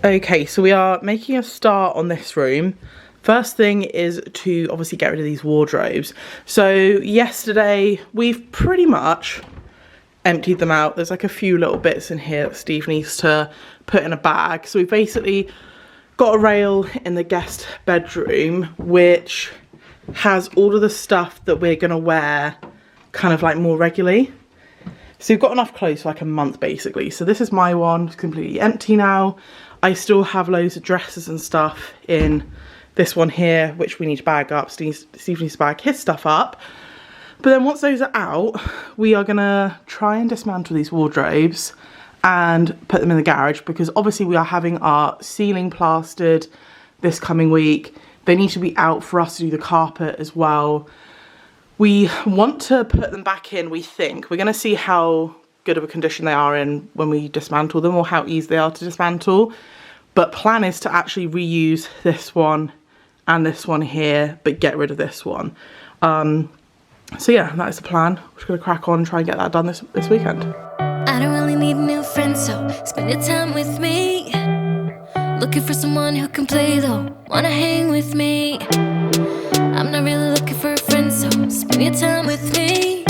Okay, so we are making a start on this room. First thing is to obviously get rid of these wardrobes. So yesterday we've pretty much emptied them out. There's like a few little bits in here that Steve needs to put in a bag. So we've basically got a rail in the guest bedroom which has all of the stuff that we're gonna wear kind of like more regularly. So we've got enough clothes for like a month basically. So this is my one, it's completely empty now. I still have loads of dresses and stuff in this one here, which we need to bag up. Steve needs to bag his stuff up. But then once those are out, we are gonna try and dismantle these wardrobes and put them in the garage, because obviously we are having our ceiling plastered this coming week. They need to be out for us to do the carpet as well. We want to put them back in, we think. We're gonna see how good of a condition they are in when we dismantle them, or how easy they are to dismantle. But plan is to actually reuse this one and this one here, but get rid of this one. So yeah, that is the plan. We're just gonna crack on and try and get that done this weekend. I don't really need new friends, so spend your time with me. Looking for someone who can play though, wanna hang with me. I'm not really looking for a friend, so spend your time with me.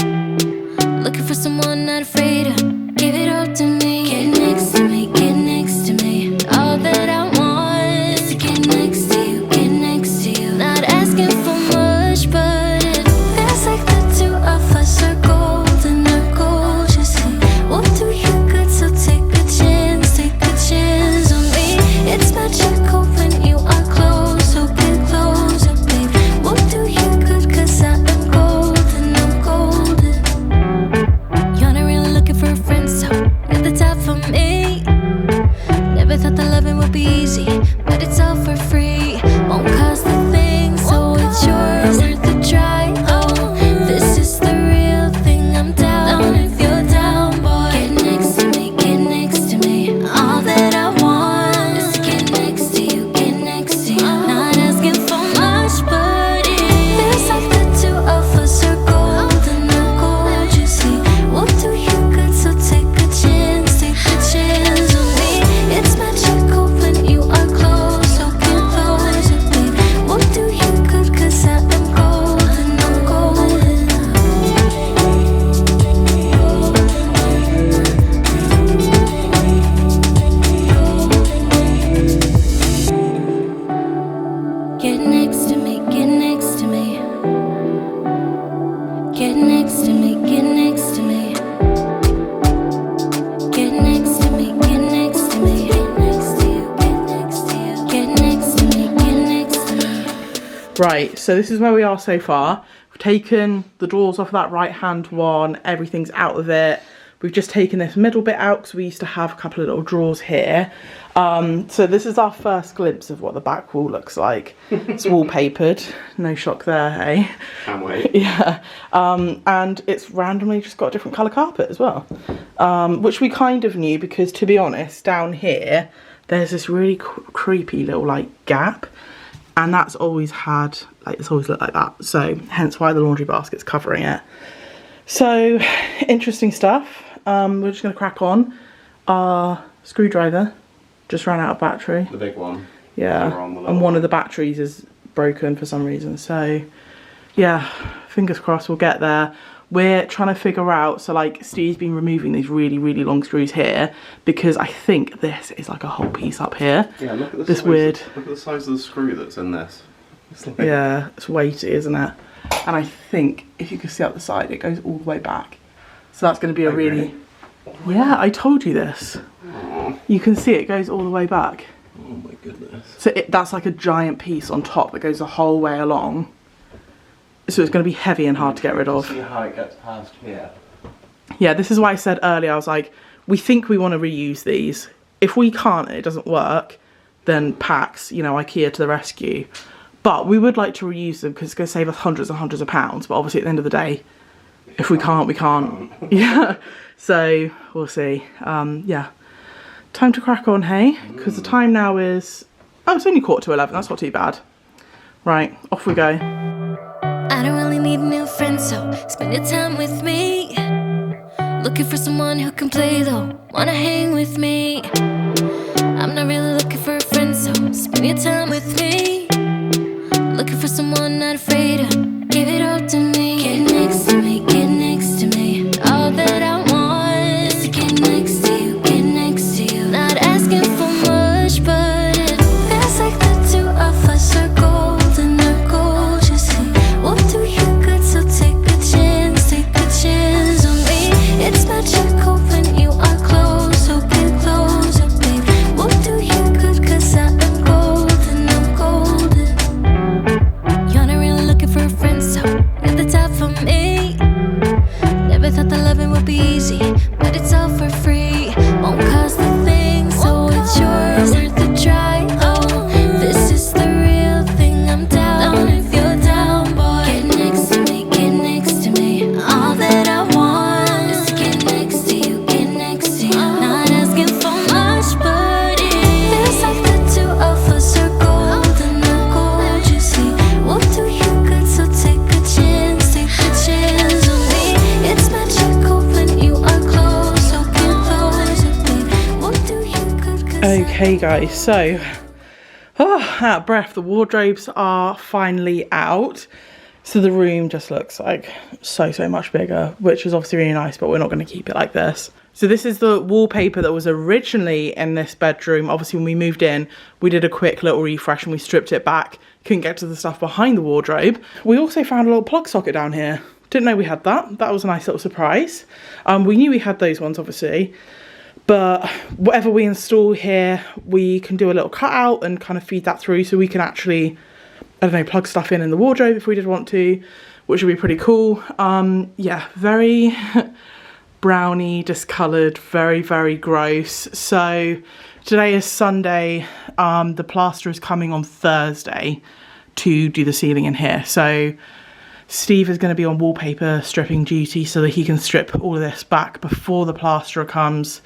Looking for someone not afraid to give it all to me. Get next to me, get next to me. All that I want is to get next to you, get next to you. Not asking for much, but it feels like the two of us are golden, are gold, you see. We'll do you good, so take a chance on me. It's magical when you are close, so get closer, babe. We'll do you good, cause I am golden, I'm golden. You're not really looking for a friend, so at the top for me. Never thought that loving would be easy, but it's all for free. Won't cost a thing, so it's yours, worth the try. Oh, this is the real thing, I'm down if you're down, boy. Get next to me, get next to me. All that I want is to get next to you, get next to you. Not asking for much, but it feels like the two of us are golden, are gold, you see. We'll do you good, so take a chance on me. It's magical when you are close, so get closer, babe. We'll do you good, cause I am golden, I'm golden. Get next to me, get next to me. Get next to me, get next to me. Get next to me, get next to me. Get next to you, get next to you. Get next to me, get next to me. Right, so this is where we are so far. We've taken the drawers off of that right hand one, everything's out of it. We've just taken this middle bit out because we used to have a couple of little drawers here. So this is our first glimpse of what the back wall looks like. It's wallpapered, no shock there, eh? Can't wait. Yeah, and it's randomly just got a different colour carpet as well, which we kind of knew, because to be honest, down here there's this really creepy little like gap, and that's always had, like, it's always looked like that, so hence why the laundry basket's covering it. So interesting stuff. We're just gonna crack on. Our screwdriver just ran out of battery. The big one. Yeah, and one of the batteries is broken for some reason, so yeah, fingers crossed we'll get there. We're trying to figure out, so like Steve's been removing these really long screws here, because I think this is like a whole piece up here. Yeah, look at the this size, weird. Look at the size of the screw that's in this. It's like, yeah, it's weighty, isn't it? And I think if you can see up the side, it goes all the way back. So that's going to be a really... Yeah, I told you this. Aww. You can see it goes all the way back. Oh my goodness. So that's like a giant piece on top that goes the whole way along. So it's going to be heavy and hard to get rid of. See how it gets past here. Yeah, this is why I said earlier, I was like, we think we want to reuse these. If we can't and it doesn't work, then packs, you know, IKEA to the rescue. But we would like to reuse them because it's going to save us hundreds and hundreds of pounds. But obviously at the end of the day, if we can't, we can't. Yeah, so we'll see. Yeah, time to crack on, hey? Because the time now is, oh, it's only 11:15. That's not too bad. Right, off we go. I don't really need new friends, so spend your time with me. Looking for someone who can play though, wanna hang with me. I'm not really looking for Spend your time with me. Looking for someone not afraid to give it all to me. Get next to me, get next to me. All that I want is to get next to you, get next to you. Not asking for much, but it feels like the two of us are golden or gold. You see, we'll do you good, so take a chance on me. It's magical when you are close, so get closer, babe. We'll do you good, cause I am golden, I'm golden. You're not really looking for a friend, so you're the type for me. Never thought that loving would be easy, but it's all for free. Won't cost a thing, so it's yours, worth a try. Oh, this is the real thing, I'm down if you're down, boy. Get next to me, get next to me. All that I want is to get next to you, get next to you. Not asking for much, but it feels like the two of us are golden or gold. You see, we'll do you good, so take a chance on me. It's magical when you are close, so get closer, babe. We'll do you good, cause Okay guys, so out of breath. The wardrobes are finally out. So the room just looks like so much bigger, which is obviously really nice, but we're not going to keep it like this. So this is the wallpaper that was originally in this bedroom. Obviously when we moved in, we did a quick little refresh and we stripped it back. Couldn't get to the stuff behind the wardrobe. We also found a little plug socket down here. Didn't know we had that. That was a nice little surprise. We knew we had those ones obviously, but whatever we install here, we can do a little cutout and kind of feed that through, so we can actually, I don't know, plug stuff in the wardrobe if we did want to, which would be pretty cool. Yeah, very browny, discoloured, very gross. So today is Sunday. The plasterer is coming on Thursday to do the ceiling in here. So Steve is going to be on wallpaper stripping duty so that he can strip all of this back before the plasterer comes.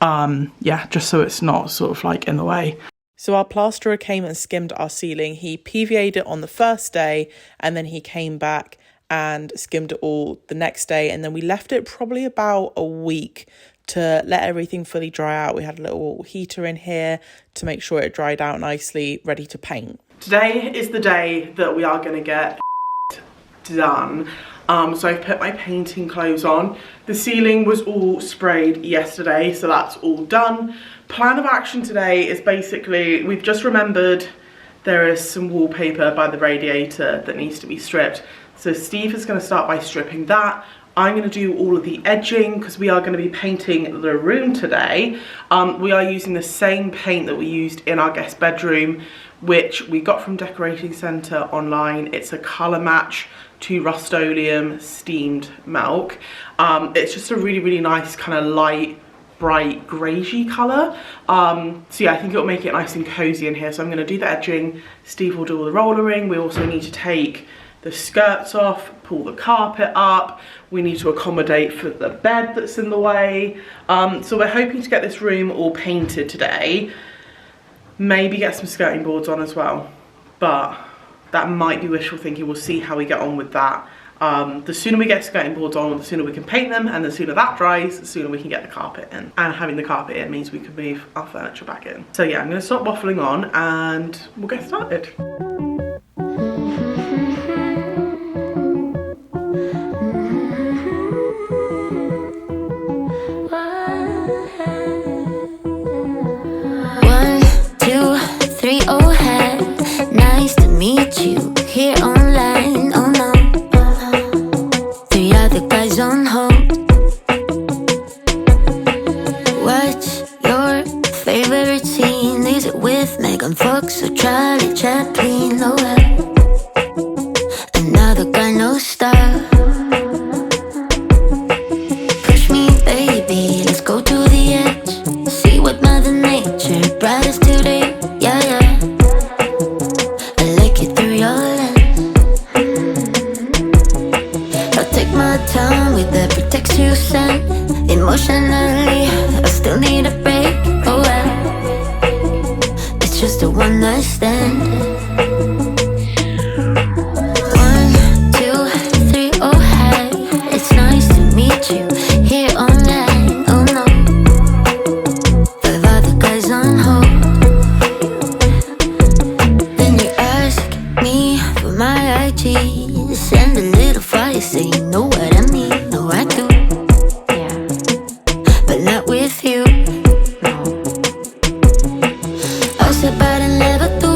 Yeah, just so it's not sort of like in the way. So our plasterer came and skimmed our ceiling. He PVA'd it on the first day, and then he came back and skimmed it all the next day. And then we left it probably about a week to let everything fully dry out. We had a little heater in here to make sure it dried out nicely, ready to paint. Today is the day that we are going to get done. So I've put my painting clothes on. The ceiling was all sprayed yesterday, so that's all done. Plan of action today is basically, we've just remembered there is some wallpaper by the radiator that needs to be stripped. So Steve is going to start by stripping that. I'm going to do all of the edging because we are going to be painting the room today. We are using the same paint that we used in our guest bedroom, which we got from Decorating Centre online. It's a colour match to Rust-Oleum steamed milk. It's just a really nice kind of light, bright greyish colour. So yeah, I think it'll make it nice and cosy in here. So I'm going to do the edging. Steve will do all the rollering. We also need to take the skirts off, pull the carpet up. We need to accommodate for the bed that's in the way. So we're hoping to get this room all painted today. Maybe get some skirting boards on as well, but that might be wishful thinking. We'll see how we get on with that. The sooner we get skirting boards on, the sooner we can paint them, and the sooner that dries, the sooner we can get the carpet in. And having the carpet in means we can move our furniture back in. So yeah, I'm going to stop waffling on and we'll get started. Meet you here online, oh no. 3 other guys on hold. What's your favorite scene? Is it with Megan Fox or Charlie Chaplin? Oh well. Another guy, no style. Push me, baby, let's go to the edge. See what Mother Nature brought us today. Yeah, yeah. Time with the protects you send. Emotionally, I still need a break. Oh well, it's just a one night stand. cheese and a little fire, say you know what I mean. No, I do, yeah, but not with you. No, I said but I never do.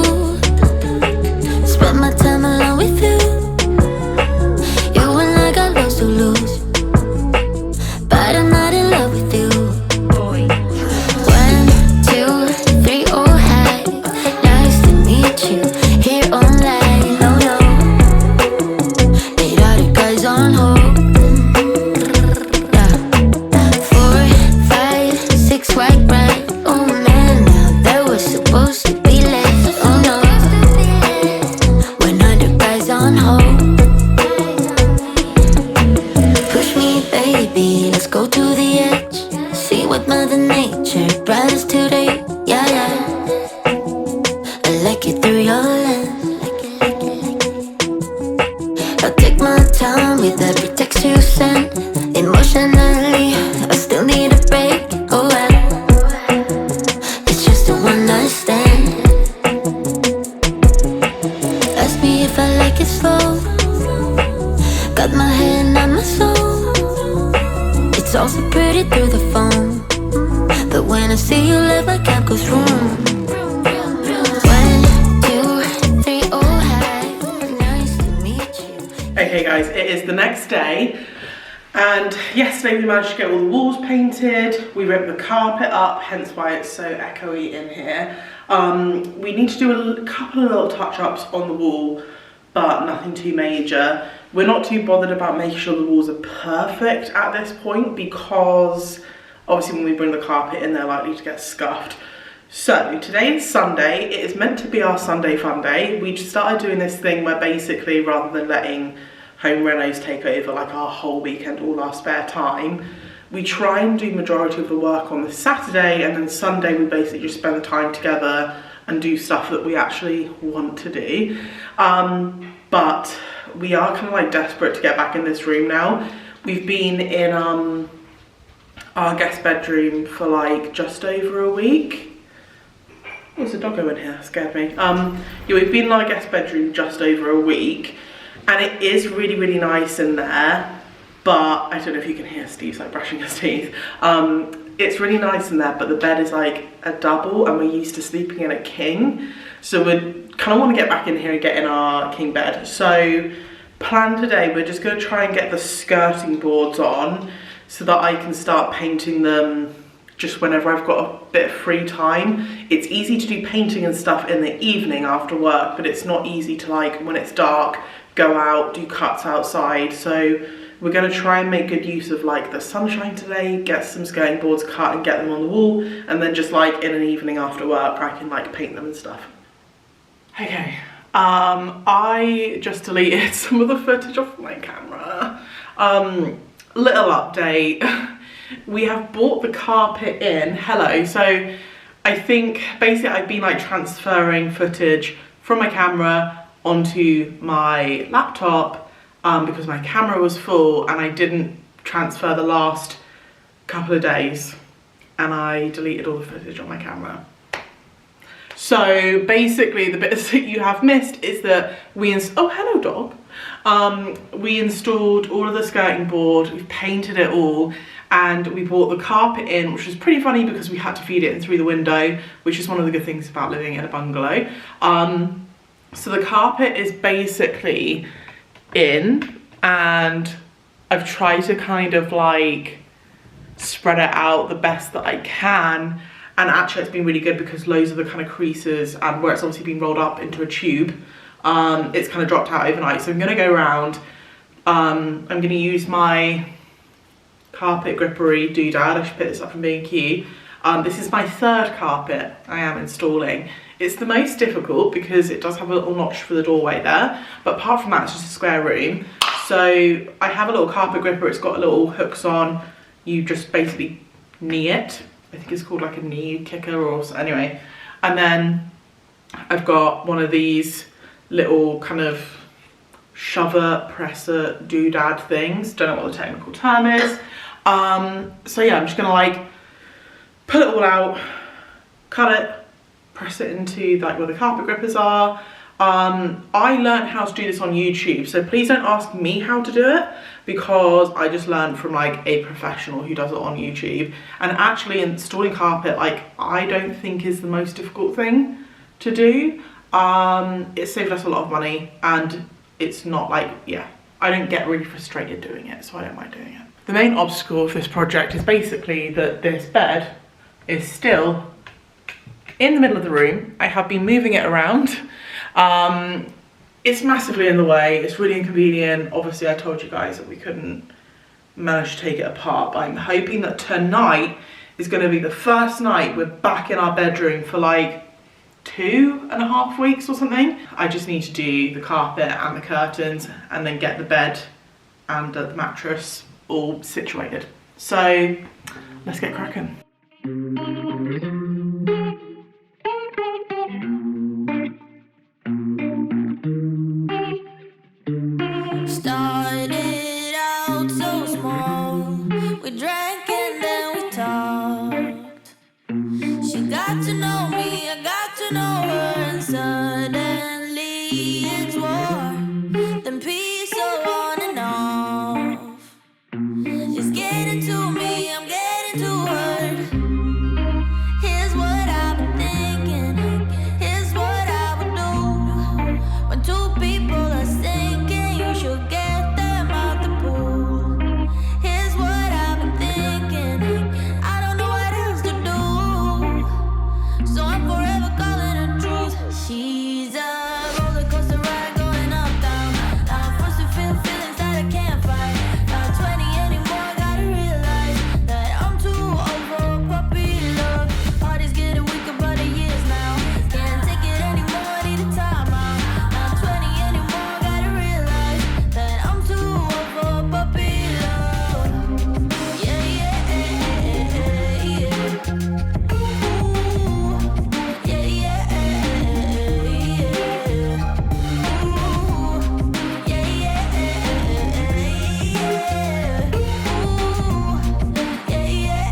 Spend my time alone with you. You and I got lost to lose, but I'm not in love with you. 1, 2, 3, oh hi, nice to meet you. Here online, no, no, need other guys on hold. Yeah. 4, 5, 6, white bright. Oh man, now that was supposed to be late. Oh no, when other guys on hold. Push me, baby, let's go to the edge. See what Mother Nature brought us today. Yeah, yeah, I like it through your lens. I'll take my time with every text you send. Emotionally, I still need a break. Oh well, it's just a one night stand. Ask me if I like it slow. Got my hand on my soul. It's all so pretty through the phone, but when I see you live, my cap goes vroom. 1, 2, 3, oh hi, nice to meet you. Okay guys, it is the next day, and yesterday we managed to get all the walls painted. We ripped the carpet up, hence why it's so echoey in here. We need to do a couple of little touch-ups on the wall, but nothing too major. We're not too bothered about making sure the walls are perfect at this point, because obviously when we bring the carpet in, they're likely to get scuffed. So today is Sunday. It is meant to be our Sunday fun day. We just started doing this thing where basically, rather than letting home renos take over like our whole weekend, all our spare time, we try and do majority of the work on the Saturday, and then Sunday we basically just spend the time together and do stuff that we actually want to do. But we are kind of like desperate to get back in this room now. We've been in our guest bedroom for like just over a week. There's a doggo in here, that scared me. Yeah, we've been in our guest bedroom just over a week, and it is really, really nice in there, but I don't know if you can hear Steve's like brushing his teeth. It's really nice in there, but the bed is like a double, and we're used to sleeping in a king. So we kind of want to get back in here and get in our king bed. So plan today, we're just going to try and get the skirting boards on so that I can start painting them just whenever I've got a bit of free time. It's easy to do painting and stuff in the evening after work, but it's not easy to, like, when it's dark, go out, do cuts outside. So we're going to try and make good use of like the sunshine today, get some skirting boards cut and get them on the wall, and then just like in an evening after work I can like paint them and stuff. Okay, I just deleted some of the footage off my camera. Little update. We have bought the carpet in. Hello. So I think basically I've been like transferring footage from my camera onto my laptop because my camera was full and I didn't transfer the last couple of days, and I deleted all the footage on my camera. So basically the bits that you have missed is that we oh hello dog. We installed all of the skirting board, we've painted it all, and we brought the carpet in, which was pretty funny because we had to feed it in through the window, which is one of the good things about living in a bungalow. So the carpet is basically in, and I've tried to kind of like spread it out the best that I can, and actually it's been really good because loads of the kind of creases and where it's obviously been rolled up into a tube, it's kind of dropped out overnight. So I'm going to go around, I'm going to use my carpet grippery doodad. I should pick this up from B&Q. This is my third carpet I am installing. It's the most difficult because it does have a little notch for the doorway there, but apart from that it's just a square room. So I have a little carpet gripper, it's got a little hooks on, you just basically knee it. I think it's called like a knee kicker or so, anyway. And then I've got one of these little kind of shover, presser, doodad things. Don't know what the technical term is. So yeah, I'm just gonna like pull it all out, cut it, press it into like where the carpet grippers are, I learned how to do this on YouTube, so please don't ask me how to do it, because I just learned from like a professional who does it on YouTube. And actually installing carpet, like, I don't think is the most difficult thing to do. It saved us a lot of money, and it's not like, yeah, I don't get really frustrated doing it, so I don't mind doing it. The main obstacle of this project is basically that this bed is still in the middle of the room. I have been moving it around. It's massively in the way, it's really inconvenient. Obviously I told you guys that we couldn't manage to take it apart, but I'm hoping that tonight is going to be the first night we're back in our bedroom for like 2.5 weeks or something. I just need to do the carpet and the curtains and then get the bed and the mattress all situated. So let's get cracking. Started out so small, we drank and then we talked. She got to know me, I got to know her, and suddenly it's war, then peace, so on and off. She's getting to me, I'm getting to her. Here's what I've been thinking, here's what I would do when two people are sinking. You should get them out the pool. Here's what I've been thinking, I don't know what else to do, so I'm forever calling her truth. She's a roller coaster ride going up, down. I'm forced to feel feelings that I can't fight. Not 20 anymore, gotta realize that I'm too old for puppy love. Parties getting weaker by the years now. Can't take it anymore, need a time out. Not 20 anymore, gotta realize that I'm too old for puppy love. Yeah, yeah, yeah, yeah. Ooh, yeah, yeah, yeah. Ooh, yeah, yeah, yeah. Ooh, yeah, yeah.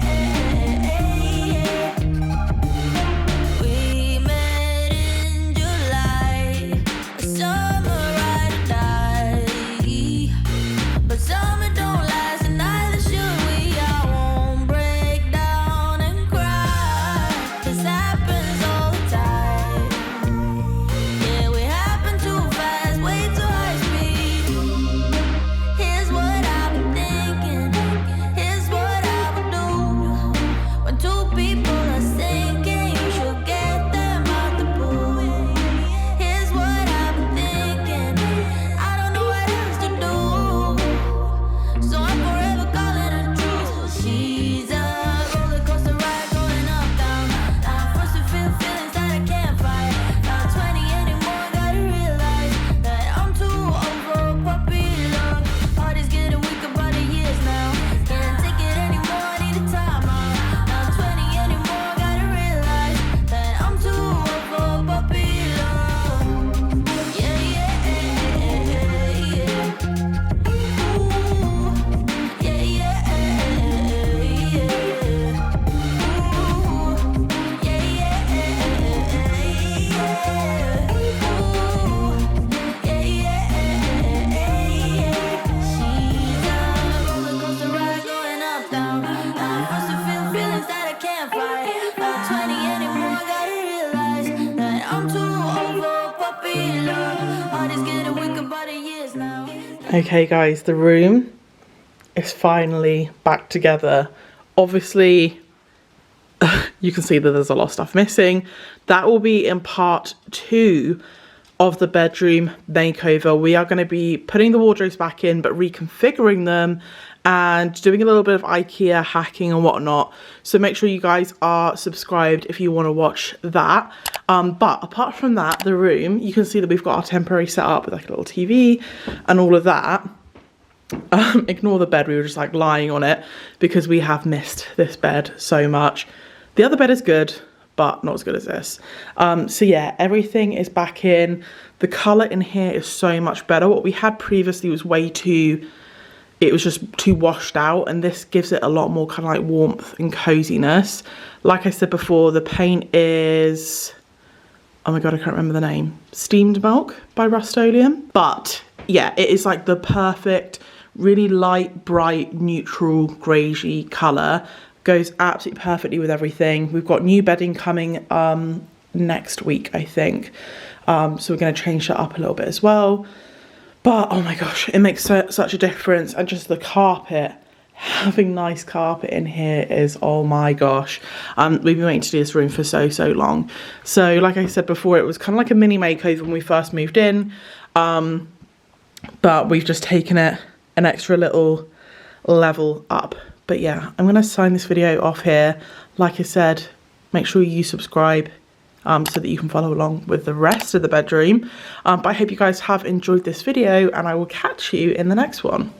We met in July, a summer ride or die. But summer don't last, and neither should we. I won't break down and cry. This happens all the time. Yeah, we happen too fast, way too high speed. Here's what I've been thinking, here's what I would do when two people are sinking. You should get them out the pool. Here's what I've been thinking, I don't know what else to do, so I'm forever calling her truth. She's a roller coaster ride going up, down. I'm forced to feel feelings that I can't fight. Not 20 anymore, gotta realize that I'm too old for puppy love. Parties getting weaker by the years now. Can't take it anymore, need a time out. Not 20 anymore, gotta realize that I'm too old for puppy love. Yeah, yeah, yeah, yeah. Ooh, yeah, yeah, yeah. Ooh, yeah, yeah, yeah. Ooh, yeah, yeah, yeah. She's a roller coaster ride going up, down. I'm forced to feel feelings that I can't fight. Not 20 anymore, gotta realize that I'm too old for puppy love. Parties getting weaker by the years now. Okay guys, the room is finally back together. Obviously, you can see that there's a lot of stuff missing. That will be in part 2 of the bedroom makeover. We are going to be putting the wardrobes back in, but reconfiguring them and doing a little bit of IKEA hacking and whatnot. So make sure you guys are subscribed if you want to watch that. But apart from that, the room, you can see that we've got our temporary setup with like a little TV and all of that. Ignore the bed, we were just like lying on it because we have missed this bed so much. The other bed is good, but not as good as this. So yeah, everything is back in. The colour in here is so much better. What we had previously was way too, it was just too washed out, and this gives it a lot more kind of like warmth and coziness. Like I said before, the paint is oh my god, I can't remember the name, Steamed Milk by Rust-Oleum. But yeah, it is like the perfect, really light, bright, neutral, greyish colour. Goes absolutely perfectly with everything. We've got new bedding coming next week, I think. So we're going to change that up a little bit as well. But oh my gosh, it makes such a difference. And just the carpet, having nice carpet in here is, oh my gosh. We've been waiting to do this room for so long. So like I said before, it was kind of like a mini makeover when we first moved in. But we've just taken it an extra little level up. But yeah, I'm going to sign this video off here. Like I said, make sure you subscribe so that you can follow along with the rest of the bedroom. But I hope you guys have enjoyed this video, and I will catch you in the next one.